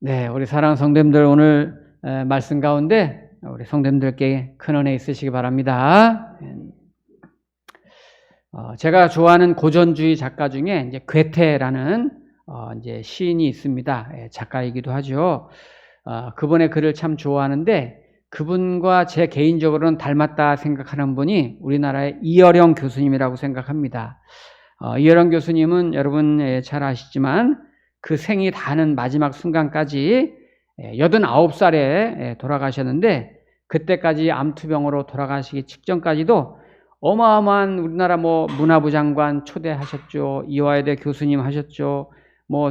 네, 우리 사랑하는 성도님들 오늘 말씀 가운데 우리 성도님들께 큰 은혜 있으시기 바랍니다. 제가 좋아하는 고전주의 작가 중에 이제 괴테라는 이제 시인이 있습니다. 작가이기도 하죠. 그분의 글을 참 좋아하는데 그분과 제 개인적으로는 닮았다 생각하는 분이 우리나라의 이어령 교수님이라고 생각합니다. 이어령 교수님은 여러분 잘 아시지만 그 생이 다하는 마지막 순간까지 89살에 돌아가셨는데 그때까지 암투병으로 돌아가시기 직전까지도 어마어마한 우리나라 문화부 장관 초대하셨죠. 이화여대 교수님 하셨죠.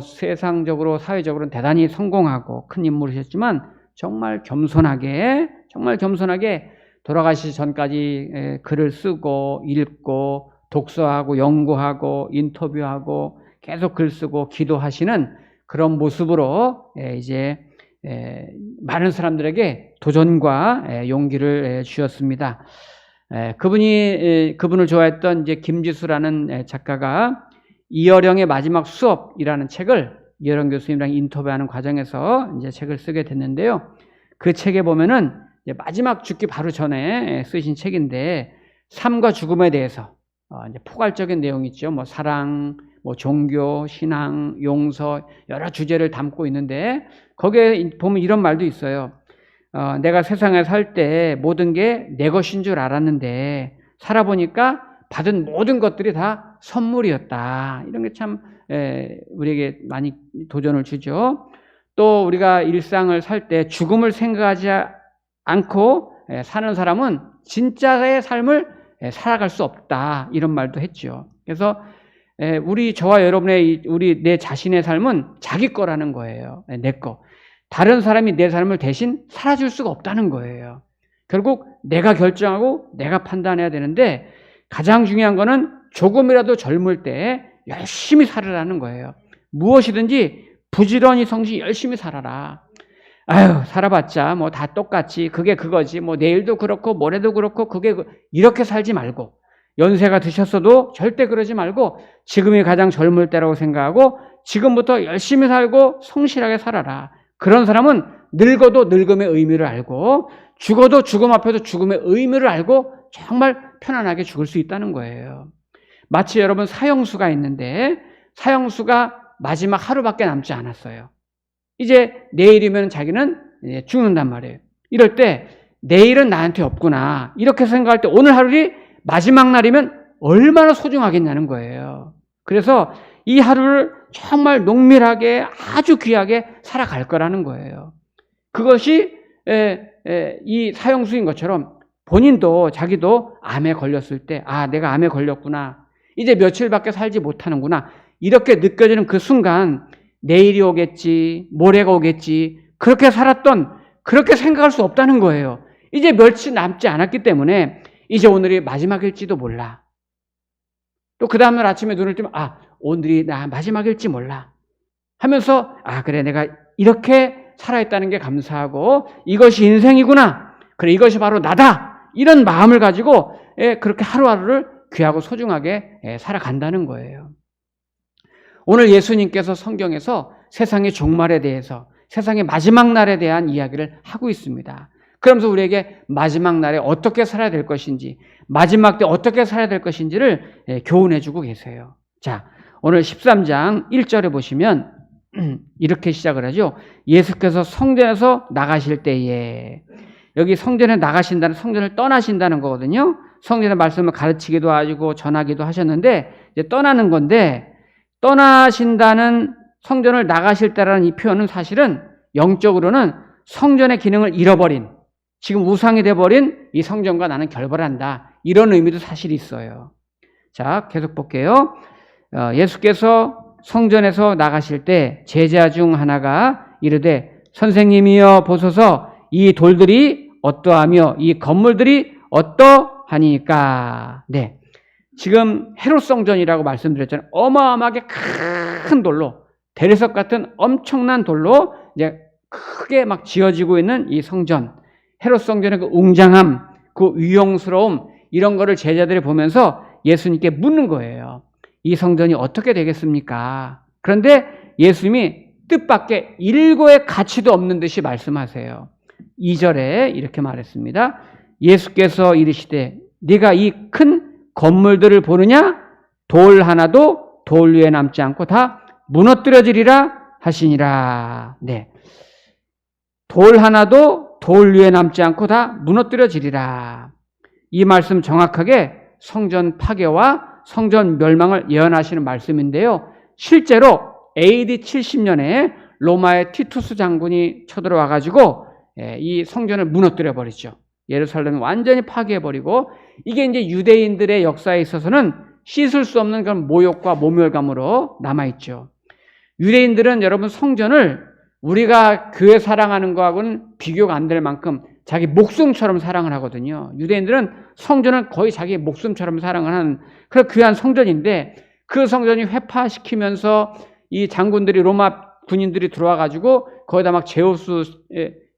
세상적으로 사회적으로는 대단히 성공하고 큰 인물이셨지만 정말 겸손하게 돌아가시기 전까지 글을 쓰고 읽고 독서하고 연구하고 인터뷰하고 계속 글 쓰고 기도하시는 그런 모습으로 이제 많은 사람들에게 도전과 용기를 주셨습니다. 그분을 좋아했던 이제 김지수라는 작가가 이어령의 마지막 수업이라는 책을 이어령 교수님이랑 인터뷰하는 과정에서 이제 책을 쓰게 됐는데요. 그 책에 보면은 이제 마지막 죽기 바로 전에 쓰신 책인데 삶과 죽음에 대해서 이제 포괄적인 내용이 있죠. 사랑, 종교, 신앙, 용서 여러 주제를 담고 있는데 거기에 보면 이런 말도 있어요. 내가 세상에 살 때 모든 게 내 것인 줄 알았는데 살아보니까 받은 모든 것들이 다 선물이었다. 이런 게 참 우리에게 많이 도전을 주죠. 또 우리가 일상을 살 때 죽음을 생각하지 않고 사는 사람은 진짜의 삶을 살아갈 수 없다. 이런 말도 했죠. 그래서 저와 여러분의 내 자신의 삶은 자기 거라는 거예요. 내 거. 다른 사람이 내 삶을 대신 살아줄 수가 없다는 거예요. 결국 내가 결정하고 내가 판단해야 되는데 가장 중요한 거는 조금이라도 젊을 때 열심히 살으라는 거예요. 무엇이든지 부지런히 성실히 열심히 살아라. 살아봤자 다 똑같지. 그게 그거지. 내일도 그렇고 모레도 그렇고 이렇게 살지 말고 연세가 드셨어도 절대 그러지 말고 지금이 가장 젊을 때라고 생각하고 지금부터 열심히 살고 성실하게 살아라. 그런 사람은 늙어도 늙음의 의미를 알고 죽어도 죽음 앞에서 죽음의 의미를 알고 정말 편안하게 죽을 수 있다는 거예요. 마치 여러분 사형수가 있는데 사형수가 마지막 하루밖에 남지 않았어요. 이제 내일이면 자기는 죽는단 말이에요. 이럴 때 내일은 나한테 없구나 이렇게 생각할 때 오늘 하루이 마지막 날이면 얼마나 소중하겠냐는 거예요. 그래서 이 하루를 정말 농밀하게 아주 귀하게 살아갈 거라는 거예요. 그것이 이 사형수인 것처럼 본인도 자기도 암에 걸렸을 때 내가 암에 걸렸구나. 이제 며칠밖에 살지 못하는구나. 이렇게 느껴지는 그 순간 내일이 오겠지 모레가 오겠지 그렇게 생각할 수 없다는 거예요. 이제 며칠 남지 않았기 때문에 이제 오늘이 마지막일지도 몰라. 또 그 다음날 아침에 눈을 뜨면 오늘이 나 마지막일지 몰라 하면서 그래 내가 이렇게 살아있다는 게 감사하고 이것이 인생이구나. 그래 이것이 바로 나다. 이런 마음을 가지고 그렇게 하루하루를 귀하고 소중하게 살아간다는 거예요. 오늘 예수님께서 성경에서 세상의 종말에 대해서 세상의 마지막 날에 대한 이야기를 하고 있습니다. 그러면서 우리에게 마지막 날에 어떻게 살아야 될 것인지 마지막 때 어떻게 살아야 될 것인지를 교훈해 주고 계세요. 자, 오늘 13장 1절에 보시면 이렇게 시작을 하죠. 예수께서 성전에서 나가실 때에 여기 성전에 나가신다는 성전을 떠나신다는 거거든요. 성전의 말씀을 가르치기도 하시고 전하기도 하셨는데 이제 떠나는 건데 떠나신다는 성전을 나가실 때라는 이 표현은 사실은 영적으로는 성전의 기능을 잃어버린 지금 우상이 돼버린 이 성전과 나는 결별한다. 이런 의미도 사실 있어요. 자, 계속 볼게요. 예수께서 성전에서 나가실 때 제자 중 하나가 이르되 선생님이여 보소서 이 돌들이 어떠하며 이 건물들이 어떠하니까. 네, 지금 헤롯 성전이라고 말씀드렸잖아요. 어마어마하게 큰 돌로 대리석 같은 엄청난 돌로 이제 크게 막 지어지고 있는 이 성전. 헤롯 성전의 그 웅장함, 그 위용스러움 이런 거를 제자들이 보면서 예수님께 묻는 거예요. 이 성전이 어떻게 되겠습니까? 그런데 예수님이 뜻밖의 일고의 가치도 없는 듯이 말씀하세요. 2절에 이렇게 말했습니다. 예수께서 이르시되 네가 이 큰 건물들을 보느냐? 돌 하나도 돌 위에 남지 않고 다 무너뜨려지리라 하시니라. 네. 돌 하나도 돌 위에 남지 않고 다 무너뜨려지리라. 이 말씀 정확하게 성전 파괴와 성전 멸망을 예언하시는 말씀인데요. 실제로 AD 70년에 로마의 티투스 장군이 쳐들어와가지고 이 성전을 무너뜨려 버리죠. 예루살렘을 완전히 파괴해버리고, 이게 이제 유대인들의 역사에 있어서는 씻을 수 없는 그런 모욕과 모멸감으로 남아있죠. 유대인들은 여러분 성전을 우리가 교회 사랑하는 거하고는 비교가 안 될 만큼 자기 목숨처럼 사랑을 하거든요. 유대인들은 성전을 거의 자기 목숨처럼 사랑을 하는 그런 귀한 성전인데, 그 성전이 회파시키면서 이 장군들이, 로마 군인들이 들어와가지고 거기다 막 제우스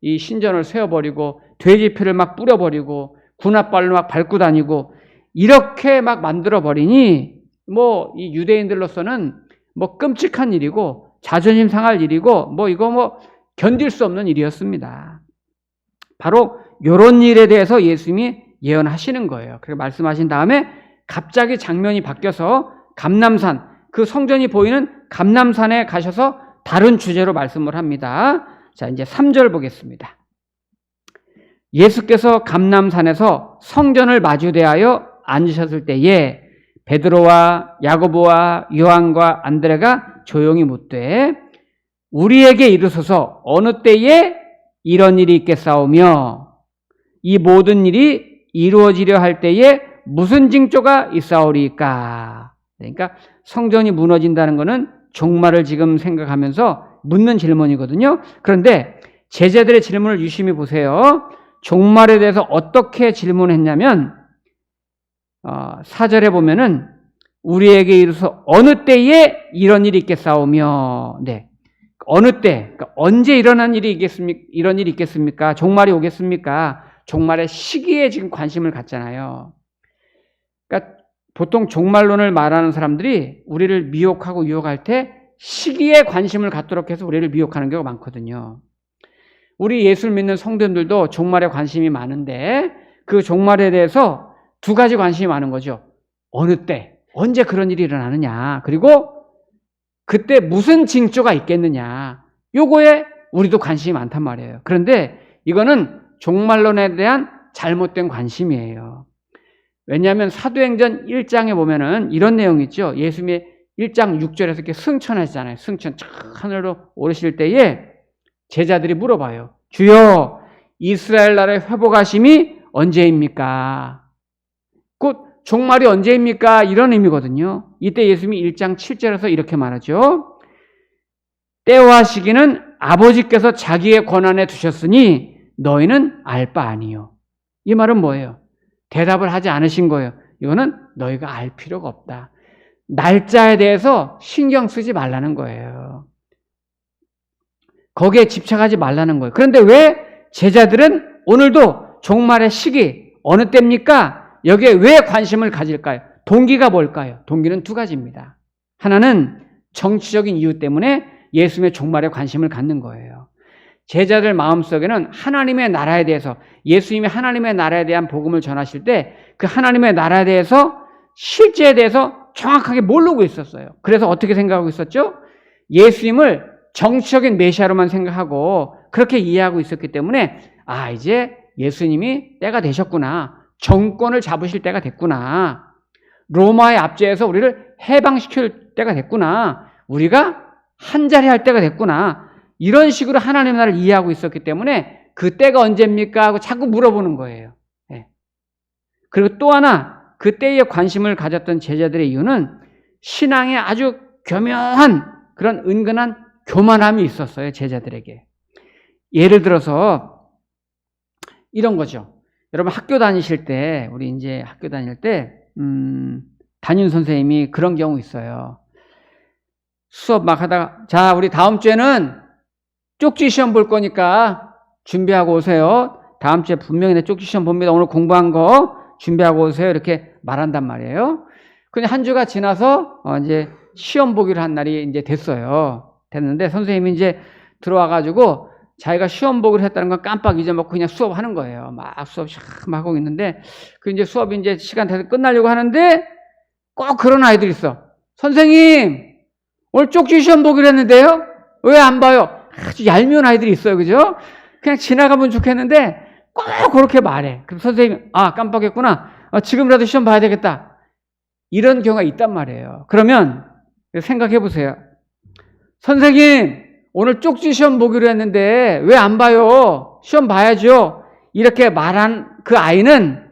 이 신전을 세워버리고 돼지피를 막 뿌려버리고 군합발로 막 밟고 다니고 이렇게 막 만들어버리니 뭐 이 유대인들로서는 뭐 끔찍한 일이고 자존심 상할 일이고 뭐 이거 뭐 견딜 수 없는 일이었습니다. 바로 이런 일에 대해서 예수님이 예언하시는 거예요. 그렇게 말씀하신 다음에 갑자기 장면이 바뀌어서 감람산, 그 성전이 보이는 감람산에 가셔서 다른 주제로 말씀을 합니다. 자, 이제 3절 보겠습니다. 예수께서 감람산에서 성전을 마주대하여 앉으셨을 때에 베드로와 야고보와 요한과 안드레가 조용히 묻되 우리에게 이르소서 어느 때에 이런 일이 있겠사오며 이 모든 일이 이루어지려 할 때에 무슨 징조가 있사오리까? 그러니까 성전이 무너진다는 것은 종말을 지금 생각하면서 묻는 질문이거든요. 그런데 제자들의 질문을 유심히 보세요. 종말에 대해서 어떻게 질문했냐면 4절에 보면은 우리에게 이르소서 어느 때에 이런 일이 있겠사오며, 네, 어느 때, 그러니까 언제 일어난 일이 있겠습니까? 이런 일이 있겠습니까? 종말이 오겠습니까? 종말의 시기에 지금 관심을 갖잖아요. 그러니까 보통 종말론을 말하는 사람들이 우리를 미혹하고 유혹할 때 시기에 관심을 갖도록 해서 우리를 미혹하는 경우가 많거든요. 우리 예수를 믿는 성도님들도 종말에 관심이 많은데 그 종말에 대해서 두 가지 관심이 많은 거죠. 어느 때, 언제 그런 일이 일어나느냐, 그리고 그때 무슨 징조가 있겠느냐, 요거에 우리도 관심이 많단 말이에요. 그런데 이거는 종말론에 대한 잘못된 관심이에요. 왜냐하면 사도행전 1장에 보면은 이런 내용이 있죠. 예수님이 1장 6절에서 이렇게 승천하시잖아요. 승천 쫙 하늘로 오르실 때에 제자들이 물어봐요. 주여, 이스라엘 나라의 회복하심이 언제입니까? 곧 종말이 언제입니까? 이런 의미거든요. 이때 예수님이 1장 7절에서 이렇게 말하죠. 때와 시기는 아버지께서 자기의 권한에 두셨으니 너희는 알 바 아니요. 이 말은 뭐예요? 대답을 하지 않으신 거예요. 이거는 너희가 알 필요가 없다. 날짜에 대해서 신경 쓰지 말라는 거예요. 거기에 집착하지 말라는 거예요. 그런데 왜 제자들은 오늘도 종말의 시기, 어느 때입니까? 여기에 왜 관심을 가질까요? 동기가 뭘까요? 동기는 두 가지입니다. 하나는 정치적인 이유 때문에 예수님의 종말에 관심을 갖는 거예요. 제자들 마음속에는 하나님의 나라에 대해서, 예수님이 하나님의 나라에 대한 복음을 전하실 때 그 하나님의 나라에 대해서, 실제에 대해서 정확하게 모르고 있었어요. 그래서 어떻게 생각하고 있었죠? 예수님을 정치적인 메시아로만 생각하고 그렇게 이해하고 있었기 때문에 이제 예수님이 때가 되셨구나. 정권을 잡으실 때가 됐구나. 로마의 압제에서 우리를 해방시킬 때가 됐구나. 우리가 한자리 할 때가 됐구나. 이런 식으로 하나님의 나라를 이해하고 있었기 때문에 그 때가 언제입니까? 하고 자꾸 물어보는 거예요. 네. 그리고 또 하나, 그 때에 관심을 가졌던 제자들의 이유는 신앙에 아주 교묘한 그런 은근한 교만함이 있었어요. 제자들에게. 예를 들어서 이런 거죠. 여러분 학교 다니실 때, 우리 이제 학교 다닐 때 담임 선생님이 그런 경우 있어요. 수업 막 하다가, 자, 우리 다음 주에는 쪽지 시험 볼 거니까 준비하고 오세요. 다음 주에 분명히 내 쪽지 시험 봅니다. 오늘 공부한 거 준비하고 오세요. 이렇게 말한단 말이에요. 근데 한 주가 지나서 이제 시험 보기로 한 날이 이제 됐어요. 됐는데 선생님이 이제 들어와가지고 자기가 시험 보기로 했다는 건 깜빡 잊어먹고 그냥 수업하는 거예요. 막 수업 막 하고 있는데 그 이제 수업이 이제 시간 돼서 끝나려고 하는데 꼭 그런 아이들이 있어. 선생님, 오늘 쪽지 시험 보기로 했는데요? 왜 안 봐요? 아주 얄미운 아이들이 있어요. 그죠? 그냥 지나가면 좋겠는데 꼭 그렇게 말해. 그럼 선생님, 아, 깜빡했구나. 지금이라도 시험 봐야 되겠다. 이런 경우가 있단 말이에요. 그러면 생각해 보세요. 선생님, 오늘 쪽지 시험 보기로 했는데 왜 안 봐요? 시험 봐야죠. 이렇게 말한 그 아이는,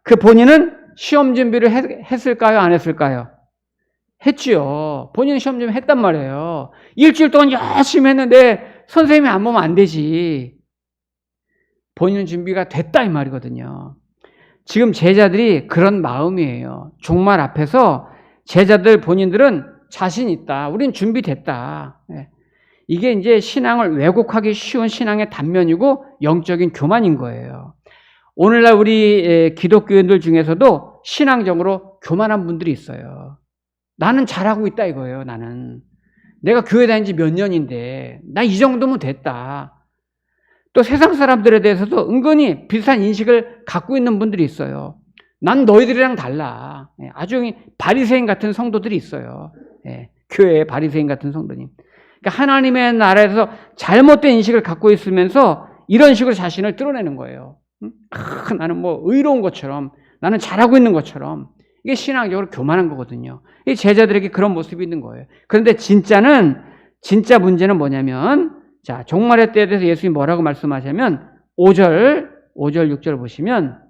그 본인은 시험 준비를 했을까요? 안 했을까요? 했지요. 본인은 시험 준비 했단 말이에요. 일주일 동안 열심히 했는데 선생님이 안 보면 안 되지. 본인 준비가 됐다 이 말이거든요. 지금 제자들이 그런 마음이에요. 종말 앞에서 제자들 본인들은 자신 있다. 우린 준비됐다. 이게 이제 신앙을 왜곡하기 쉬운 신앙의 단면이고 영적인 교만인 거예요. 오늘날 우리 기독교인들 중에서도 신앙적으로 교만한 분들이 있어요. 나는 잘하고 있다 이거예요. 나는 내가 교회 다닌 지 몇 년인데 나 이 정도면 됐다. 또 세상 사람들에 대해서도 은근히 비슷한 인식을 갖고 있는 분들이 있어요. 난 너희들이랑 달라. 아주 바리새인 같은 성도들이 있어요. 교회에 바리새인 같은 성도님. 그러니까 하나님의 나라에서 잘못된 인식을 갖고 있으면서 이런 식으로 자신을 드러내는 거예요. 나는 뭐 의로운 것처럼, 나는 잘하고 있는 것처럼. 이게 신앙적으로 교만한 거거든요. 이 제자들에게 그런 모습이 있는 거예요. 그런데 진짜 문제는 뭐냐면, 자, 종말의 때에 대해서 예수님이 뭐라고 말씀하시냐면 5절, 6절 보시면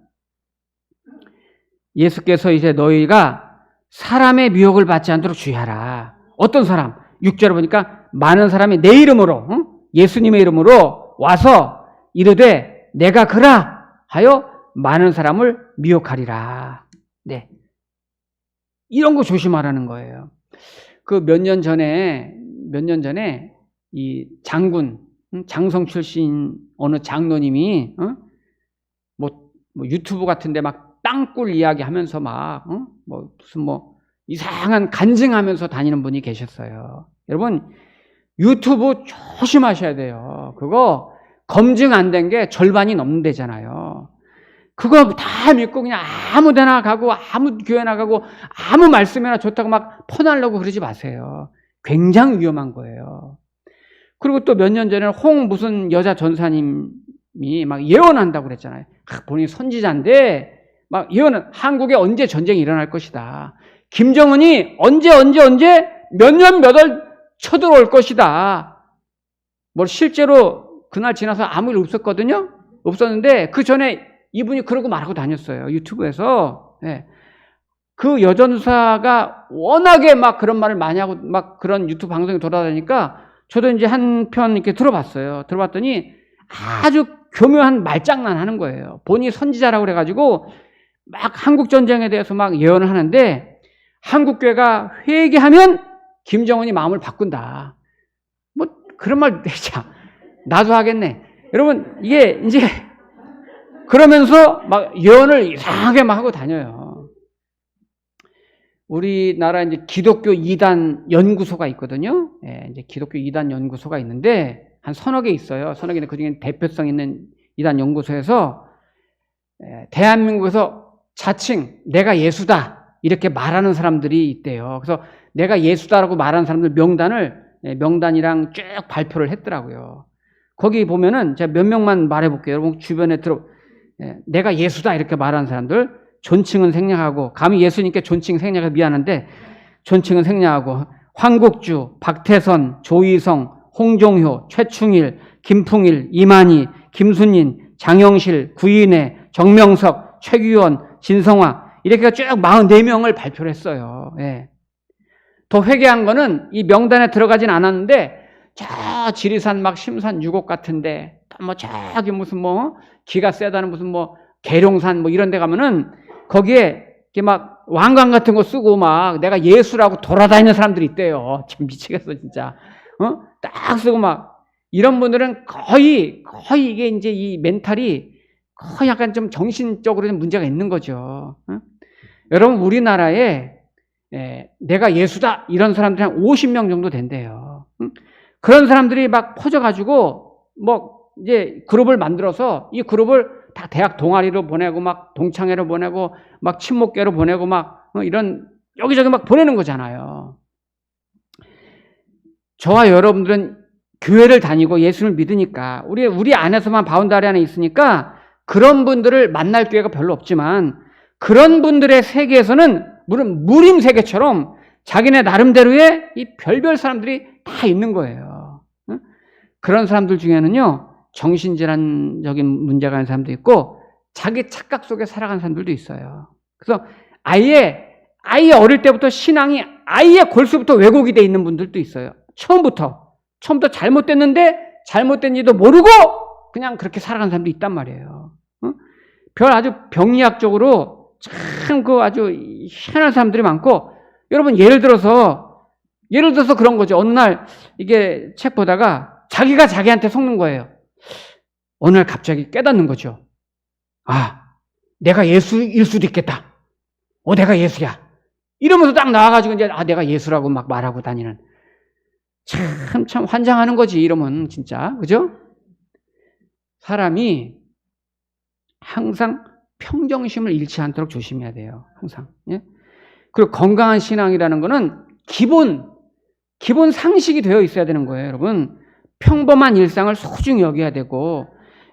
예수께서 이제 너희가 사람의 미혹을 받지 않도록 주의하라. 어떤 사람? 6절을 보니까 많은 사람이 내 이름으로, 예수님의 이름으로 와서 이르되 내가 그라 하여 많은 사람을 미혹하리라. 네. 이런 거 조심하라는 거예요. 그 몇 년 전에 이 장성 출신 어느 장로님이 뭐 유튜브 같은데 막 땅굴 이야기하면서 막 무슨 이상한 간증하면서 다니는 분이 계셨어요. 여러분 유튜브 조심하셔야 돼요. 그거 검증 안 된 게 절반이 넘는다잖아요. 그거 다 믿고 그냥 아무 데나 가고 아무 교회 나가고 아무 말씀이나 좋다고 막 퍼나려고 그러지 마세요. 굉장히 위험한 거예요. 그리고 또 몇 년 전에 무슨 여자 전사님이 막 예언한다고 그랬잖아요. 본인이 선지자인데 막 예언은 한국에 언제 전쟁이 일어날 것이다. 김정은이 언제 몇 년 몇 월 쳐들어올 것이다. 뭐 실제로 그날 지나서 아무 일 없었거든요. 없었는데 그 전에 이분이 그러고 말하고 다녔어요. 유튜브에서. 네. 그 여전사가 워낙에 막 그런 말을 많이 하고 막 그런 유튜브 방송에 돌아다니니까 저도 이제 한 편 이렇게 들어봤어요. 들어봤더니 아주 교묘한 말장난 하는 거예요. 본인이 선지자라고 그래가지고 막 한국 전쟁에 대해서 막 예언을 하는데 한국교회가 회개하면 김정은이 마음을 바꾼다. 뭐 그런 말 참 나도 하겠네. 여러분 이게 이제 그러면서 막 예언을 이상하게 막 하고 다녀요. 우리나라 이제 기독교 2단 연구소가 있거든요. 이제 기독교 2단 연구소가 있는데 한 서너 개 있어요. 서너 개인데 그중에 대표성 있는 2단 연구소에서 대한민국에서 자칭 내가 예수다 이렇게 말하는 사람들이 있대요. 그래서 내가 예수다라고 말하는 사람들 명단이랑 쭉 발표를 했더라고요. 거기 보면은 제가 몇 명만 말해볼게요. 여러분 주변에 내가 예수다 이렇게 말하는 사람들 존칭은 생략하고 감히 예수님께 존칭 생략해 미안한데 존칭은 생략하고 황국주, 박태선, 조희성, 홍종효, 최충일, 김풍일, 이만희, 김순인, 장영실, 구인혜, 정명석, 최규원, 진성화 이렇게 쭉 44명을 발표를 했어요. 더 회개한 거는 이 명단에 들어가진 않았는데 저 지리산 막 심산 유곡 같은데 뭐 저기 무슨 기가 세다는 무슨 계룡산 이런 데 가면은 거기에 이렇게 막 왕관 같은 거 쓰고 막 내가 예수라고 돌아다니는 사람들이 있대요. 지금 미치겠어 진짜. 딱 쓰고 막 이런 분들은 거의 이게 이제 이 멘탈이 거의 약간 좀 정신적으로 좀 문제가 있는 거죠. 여러분 우리나라에 내가 예수다 이런 사람들이 한 50명 정도 된대요. 그런 사람들이 막 퍼져가지고 뭐 이제 그룹을 만들어서 이 그룹을 다 대학 동아리로 보내고 막 동창회로 보내고 막 친목계로 보내고 막 이런 여기저기 막 보내는 거잖아요. 저와 여러분들은 교회를 다니고 예수를 믿으니까 우리 안에서만 바운다리 안에 있으니까 그런 분들을 만날 기회가 별로 없지만 그런 분들의 세계에서는 물론 무림 세계처럼 자기네 나름대로의 이 별별 사람들이 다 있는 거예요. 그런 사람들 중에는요, 정신질환적인 문제가 있는 사람도 있고 자기 착각 속에 살아가는 사람들도 있어요. 그래서 아예 어릴 때부터 신앙이 아예 골수부터 왜곡이 돼 있는 분들도 있어요. 처음부터 잘못됐는데 잘못된지도 모르고 그냥 그렇게 살아가는 사람도 있단 말이에요. 별 아주 병리학적으로 참 아주 희한한 사람들이 많고, 여러분 예를 들어서 그런 거죠. 어느 날 이게 책 보다가 자기가 자기한테 속는 거예요. 어느 날 갑자기 깨닫는 거죠. 아, 내가 예수일 수도 있겠다. 내가 예수야. 이러면서 딱 나와가지고 이제 내가 예수라고 막 말하고 다니는. 참 환장하는 거지, 이러면 진짜. 그죠? 사람이 항상 평정심을 잃지 않도록 조심해야 돼요. 항상. 예? 그리고 건강한 신앙이라는 거는 기본 상식이 되어 있어야 되는 거예요, 여러분. 평범한 일상을 소중히 여겨야 되고,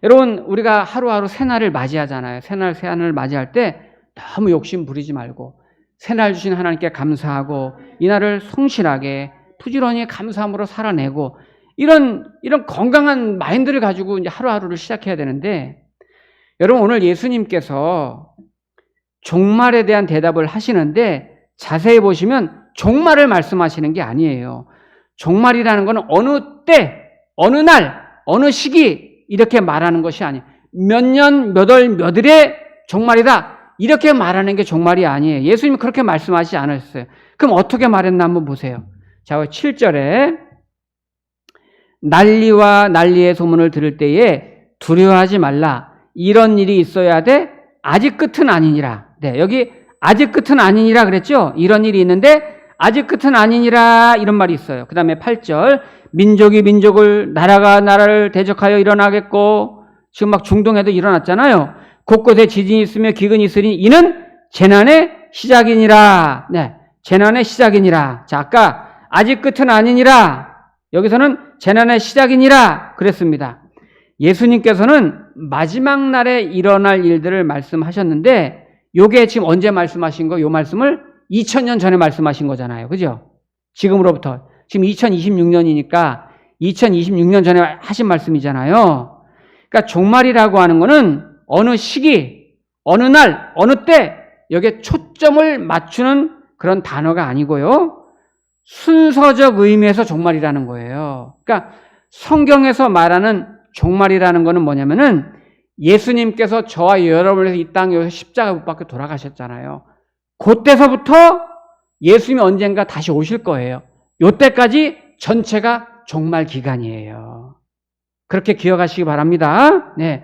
여러분, 우리가 하루하루 새날을 맞이하잖아요. 새날을 맞이할 때 너무 욕심 부리지 말고, 새날 주신 하나님께 감사하고, 이날을 성실하게, 부지런히 감사함으로 살아내고, 이런 건강한 마인드를 가지고 이제 하루하루를 시작해야 되는데, 여러분, 오늘 예수님께서 종말에 대한 대답을 하시는데 자세히 보시면 종말을 말씀하시는 게 아니에요. 종말이라는 건 어느 때, 어느 날, 어느 시기 이렇게 말하는 것이 아니에요. 몇 년, 몇 월, 몇 일의 종말이다 이렇게 말하는 게 종말이 아니에요. 예수님은 그렇게 말씀하시지 않았어요. 그럼 어떻게 말했나 한번 보세요. 자, 7절에 난리와 난리의 소문을 들을 때에 두려워하지 말라. 이런 일이 있어야 돼. 아직 끝은 아니니라. 네, 여기 아직 끝은 아니니라 그랬죠? 이런 일이 있는데 아직 끝은 아니니라 이런 말이 있어요. 그 다음에 8절 민족이 민족을, 나라가 나라를 대적하여 일어나겠고, 지금 막 중동에도 일어났잖아요. 곳곳에 지진이 있으며 기근이 있으니 이는 재난의 시작이니라. 네, 재난의 시작이니라. 자, 아까 아직 끝은 아니니라, 여기서는 재난의 시작이니라 그랬습니다. 예수님께서는 마지막 날에 일어날 일들을 말씀하셨는데, 요게 지금 언제 말씀하신 거? 요 말씀을 2000년 전에 말씀하신 거잖아요. 그죠? 지금으로부터. 지금 2026년이니까 2026년 전에 하신 말씀이잖아요. 그러니까 종말이라고 하는 거는 어느 시기, 어느 날, 어느 때 여기에 초점을 맞추는 그런 단어가 아니고요. 순서적 의미에서 종말이라는 거예요. 그러니까 성경에서 말하는 종말이라는 거는 뭐냐면은 예수님께서 저와 여러분을 위해서 이 땅에 십자가 못 박혀 돌아가셨잖아요. 그때서부터 예수님이 언젠가 다시 오실 거예요. 요때까지 전체가 종말 기간이에요. 그렇게 기억하시기 바랍니다. 네.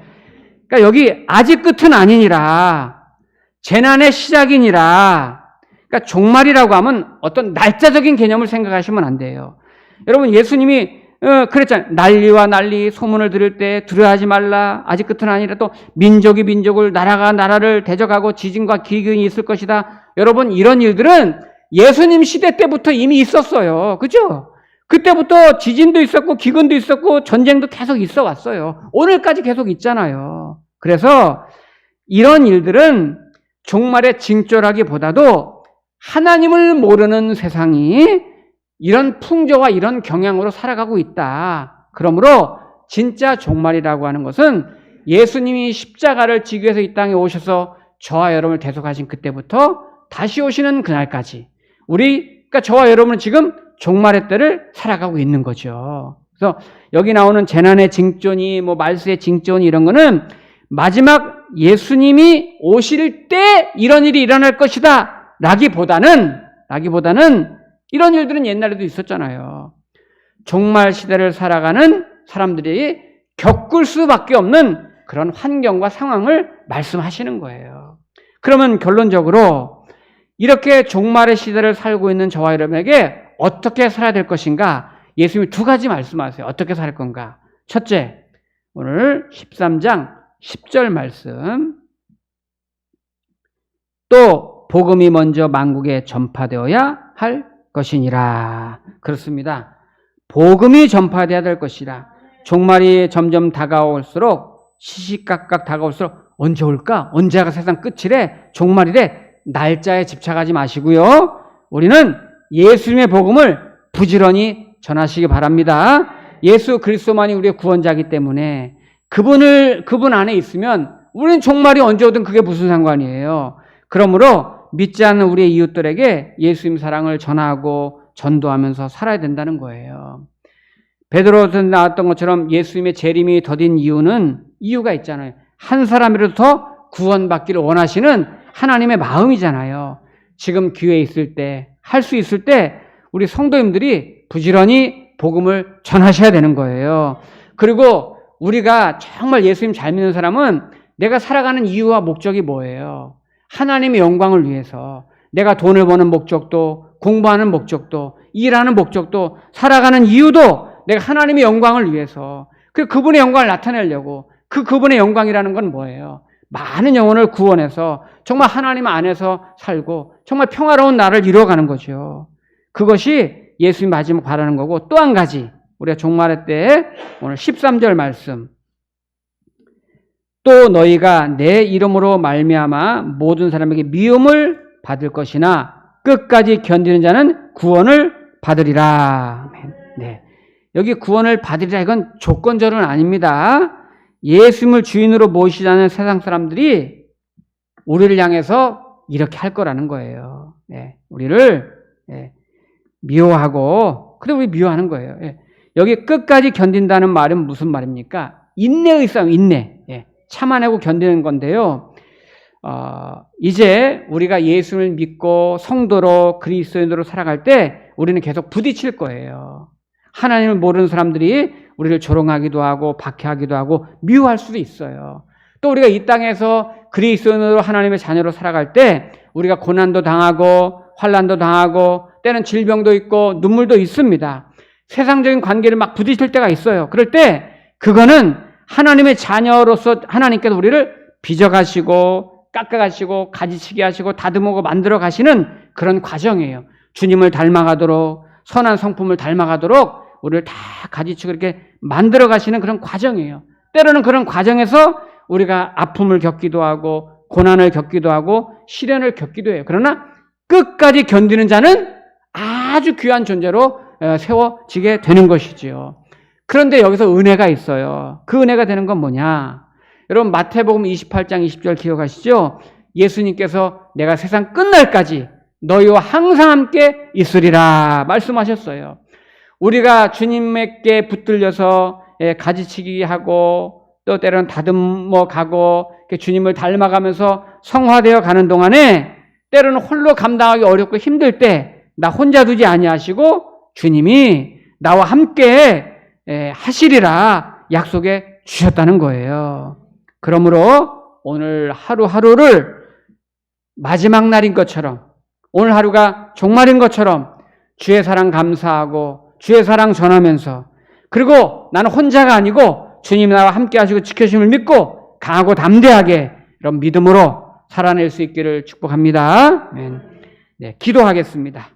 그러니까 여기 아직 끝은 아니니라, 재난의 시작이니라. 그러니까 종말이라고 하면 어떤 날짜적인 개념을 생각하시면 안 돼요. 여러분, 예수님이 그랬잖아요. 난리와 난리 소문을 들을 때 두려워하지 말라. 아직 끝은 아니라, 또 민족이 민족을, 나라가 나라를 대적하고 지진과 기근이 있을 것이다. 여러분, 이런 일들은 예수님 시대 때부터 이미 있었어요. 그죠? 그때부터 지진도 있었고 기근도 있었고 전쟁도 계속 있어 왔어요. 오늘까지 계속 있잖아요. 그래서 이런 일들은 종말의 징조라기보다도 하나님을 모르는 세상이 이런 풍조와 이런 경향으로 살아가고 있다. 그러므로 진짜 종말이라고 하는 것은 예수님이 십자가를 지기 위해서 이 땅에 오셔서 저와 여러분을 대속하신 그때부터 다시 오시는 그날까지, 그러니까 저와 여러분은 지금 종말의 때를 살아가고 있는 거죠. 그래서 여기 나오는 재난의 징조니 말세의 징조니 이런 거는 마지막 예수님이 오실 때 이런 일이 일어날 것이다 라기보다는 이런 일들은 옛날에도 있었잖아요. 종말 시대를 살아가는 사람들이 겪을 수밖에 없는 그런 환경과 상황을 말씀하시는 거예요. 그러면 결론적으로 이렇게 종말의 시대를 살고 있는 저와 여러분에게 어떻게 살아야 될 것인가? 예수님이 두 가지 말씀하세요. 어떻게 살 건가? 첫째, 오늘 13장 10절 말씀. 또 복음이 먼저 만국에 전파되어야 할 것이니라. 그렇습니다. 복음이 전파되어야 될 것이라. 종말이 점점 다가올수록 시시각각 다가올수록 언제 올까? 언제가 세상 끝이래? 종말이래? 날짜에 집착하지 마시고요. 우리는 예수님의 복음을 부지런히 전하시기 바랍니다. 예수 그리스도만이 우리의 구원자이기 때문에 그분 안에 있으면 우리는 종말이 언제 오든 그게 무슨 상관이에요. 그러므로 믿지 않는 우리의 이웃들에게 예수님 사랑을 전하고 전도하면서 살아야 된다는 거예요. 베드로에서 나왔던 것처럼 예수님의 재림이 더딘 이유가 있잖아요. 한 사람이라도 더 구원받기를 원하시는 하나님의 마음이잖아요. 지금 기회 있을 때, 할 수 있을 때 우리 성도님들이 부지런히 복음을 전하셔야 되는 거예요. 그리고 우리가 정말 예수님 잘 믿는 사람은 내가 살아가는 이유와 목적이 뭐예요? 하나님의 영광을 위해서. 내가 돈을 버는 목적도, 공부하는 목적도, 일하는 목적도, 살아가는 이유도 내가 하나님의 영광을 위해서. 그분의 영광을 나타내려고. 그분의 영광이라는 건 뭐예요? 많은 영혼을 구원해서 정말 하나님 안에서 살고 정말 평화로운 나를 이루어가는 거죠. 그것이 예수님 마지막 바라는 거고, 또 한 가지 우리가 종말의 때에 오늘 13절 말씀. 또 너희가 내 이름으로 말미암아 모든 사람에게 미움을 받을 것이나 끝까지 견디는 자는 구원을 받으리라. 네. 여기 구원을 받으리라, 이건 조건절은 아닙니다. 예수님을 주인으로 모시자는 세상 사람들이 우리를 향해서 이렇게 할 거라는 거예요. 네. 우리를 미워하고, 근데 우리 미워하는 거예요. 여기 끝까지 견딘다는 말은 무슨 말입니까? 인내의 싸움, 인내. 참아내고 견디는 건데요. 이제 우리가 예수를 믿고 성도로 그리스도인으로 살아갈 때 우리는 계속 부딪힐 거예요. 하나님을 모르는 사람들이 우리를 조롱하기도 하고 박해하기도 하고 미워할 수도 있어요. 또 우리가 이 땅에서 그리스도인으로 하나님의 자녀로 살아갈 때 우리가 고난도 당하고 환난도 당하고 때는 질병도 있고 눈물도 있습니다. 세상적인 관계를 막 부딪힐 때가 있어요. 그럴 때 그거는 하나님의 자녀로서 하나님께서 우리를 빚어가시고 깎아가시고 가지치게 하시고 다듬고 만들어 가시는 그런 과정이에요. 주님을 닮아가도록, 선한 성품을 닮아가도록 우리를 다 가지치고 이렇게 만들어 가시는 그런 과정이에요. 때로는 그런 과정에서 우리가 아픔을 겪기도 하고 고난을 겪기도 하고 시련을 겪기도 해요. 그러나 끝까지 견디는 자는 아주 귀한 존재로 세워지게 되는 것이지요. 그런데 여기서 은혜가 있어요. 그 은혜가 되는 건 뭐냐? 여러분 마태복음 28장 20절 기억하시죠? 예수님께서 내가 세상 끝날까지 너희와 항상 함께 있으리라 말씀하셨어요. 우리가 주님께 붙들려서 가지치기 하고 또 때로는 다듬어 가고 주님을 닮아가면서 성화되어 가는 동안에 때로는 홀로 감당하기 어렵고 힘들 때 나 혼자 두지 아니하시고 주님이 나와 함께 하시리라 약속해 주셨다는 거예요. 그러므로 오늘 하루하루를 마지막 날인 것처럼, 오늘 하루가 종말인 것처럼 주의 사랑 감사하고 주의 사랑 전하면서, 그리고 나는 혼자가 아니고 주님 나와 함께 하시고 지켜주심을 믿고 강하고 담대하게 이런 믿음으로 살아낼 수 있기를 축복합니다. 네, 기도하겠습니다.